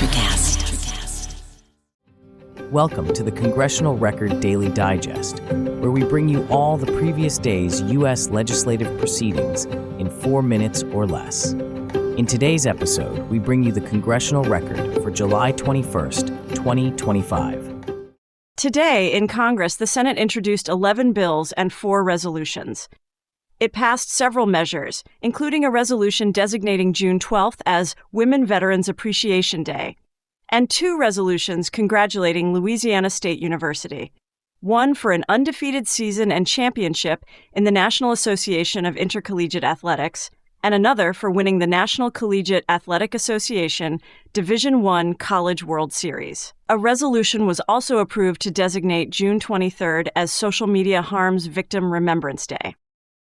ElectraCast. Welcome to the Congressional Record Daily Digest, where we bring you all the previous day's U.S. legislative proceedings in 4 minutes or less. In today's episode, we bring you the Congressional Record for July 21st, 2025. Today, in Congress, the Senate introduced 11 bills and 4 resolutions. It passed several measures, including a resolution designating June 12th as Women Veterans Appreciation Day, and 2 resolutions congratulating Louisiana State University, one for an undefeated season and championship in the National Association of Intercollegiate Athletics, and another for winning the National Collegiate Athletic Association Division I College World Series. A resolution was also approved to designate June 23rd as Social Media Harms Victim Remembrance Day.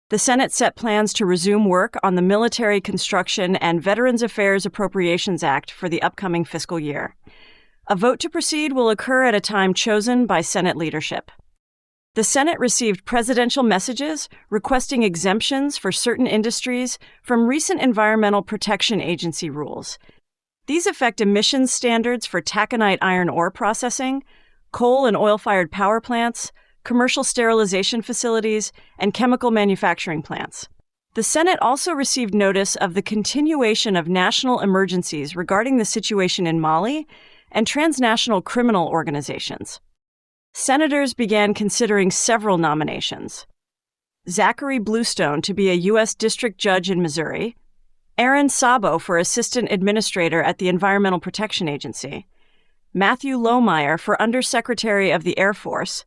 The Senate set plans to resume work on the Military Construction and Veterans Affairs Appropriations Act for the upcoming fiscal year. A vote to proceed will occur at a time chosen by Senate leadership. The Senate received presidential messages requesting exemptions for certain industries from recent Environmental Protection Agency rules. These affect emissions standards for taconite iron ore processing, coal and oil-fired power plants, commercial sterilization facilities, and chemical manufacturing plants. The Senate also received notice of the continuation of national emergencies regarding the situation in Mali and transnational criminal organizations. Senators began considering several nominations: Zachary Bluestone to be a U.S. District Judge in Missouri, Aaron Sabo for Assistant Administrator at the Environmental Protection Agency, Matthew Lohmeyer for Undersecretary of the Air Force,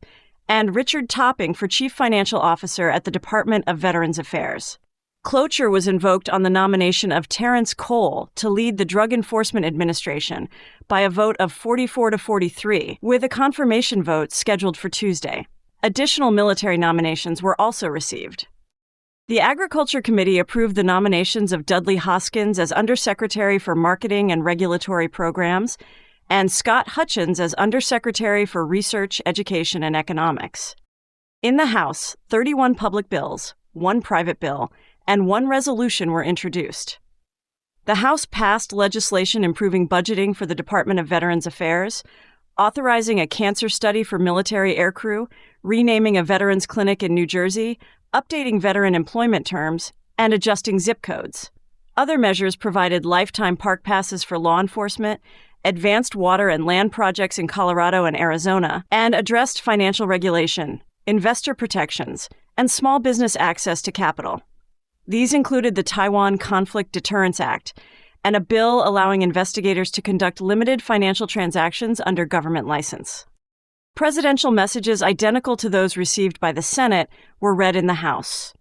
and Richard Topping for Chief Financial Officer at the Department of Veterans Affairs. Cloture was invoked on the nomination of Terrence Cole to lead the Drug Enforcement Administration by a vote of 44 to 43, with a confirmation vote scheduled for Tuesday. Additional military nominations were also received. The Agriculture Committee approved the nominations of Dudley Hoskins as Undersecretary for Marketing and Regulatory Programs and Scott Hutchins as Undersecretary for Research, Education, and Economics. In the House, 31 public bills, 1 private bill, and 1 resolution were introduced. The House passed legislation improving budgeting for the Department of Veterans Affairs, authorizing a cancer study for military aircrew, renaming a veterans clinic in New Jersey, updating veteran employment terms, and adjusting zip codes. Other measures provided lifetime park passes for law enforcement, advanced water and land projects in Colorado and Arizona, and addressed financial regulation, investor protections, and small business access to capital. These included the Taiwan Conflict Deterrence Act and a bill allowing investigators to conduct limited financial transactions under government license. Presidential messages identical to those received by the Senate were read in the House.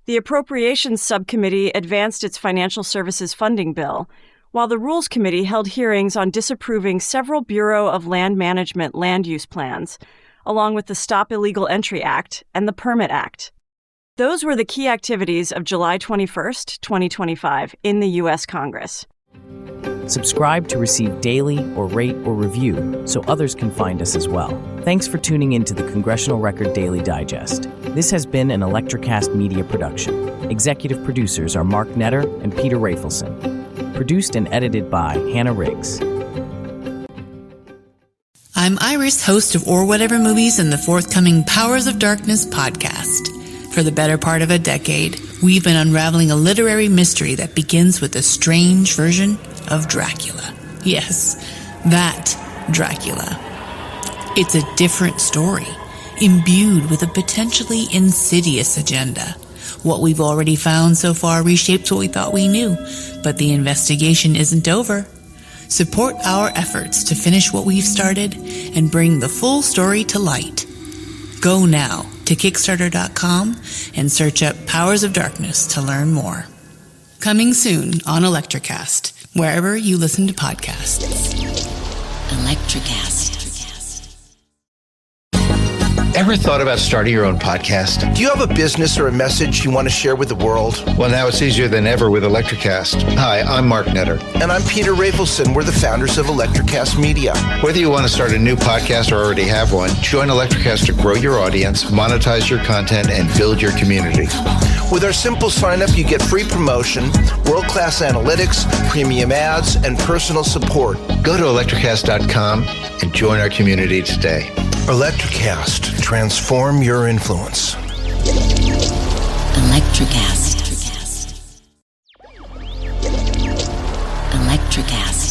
The Appropriations Subcommittee advanced its financial services funding bill, while the Rules Committee held hearings on disapproving several Bureau of Land Management land use plans, along with the Stop Illegal Entry Act and the Permit Act. Those were the key activities of July 21st, 2025 in the U.S. Congress. Subscribe to receive daily or rate or review so others can find us as well. Thanks for tuning in to the Congressional Record Daily Digest. This has been an ElectraCast media production. Executive producers are Mark Netter and Peter Rafelson. Produced and edited by Hannah Riggs. I'm Iris, host of Or Whatever Movies and the forthcoming Powers of Darkness podcast. For the better part of a decade, we've been unraveling a literary mystery that begins with a strange version of Dracula. Yes, that Dracula. It's a different story, imbued with a potentially insidious agenda. What we've already found so far reshapes what we thought we knew, but the investigation isn't over. Support our efforts to finish what we've started and bring the full story to light. Go now to Kickstarter.com and search up Powers of Darkness to learn more. Coming soon on ElectraCast, wherever you listen to podcasts. ElectraCast. Ever thought about starting your own podcast? Do you have a business or a message you want to share with the world? Well, now it's easier than ever with ElectraCast. Hi, I'm Mark Netter. And I'm Peter Rafelson. We're the founders of ElectraCast Media. Whether you want to start a new podcast or already have one, join ElectraCast to grow your audience, monetize your content, and build your community. With our simple sign-up, you get free promotion, world-class analytics, premium ads, and personal support. Go to electracast.com and join our community today. ElectraCast. Transform your influence. ElectraCast. ElectraCast.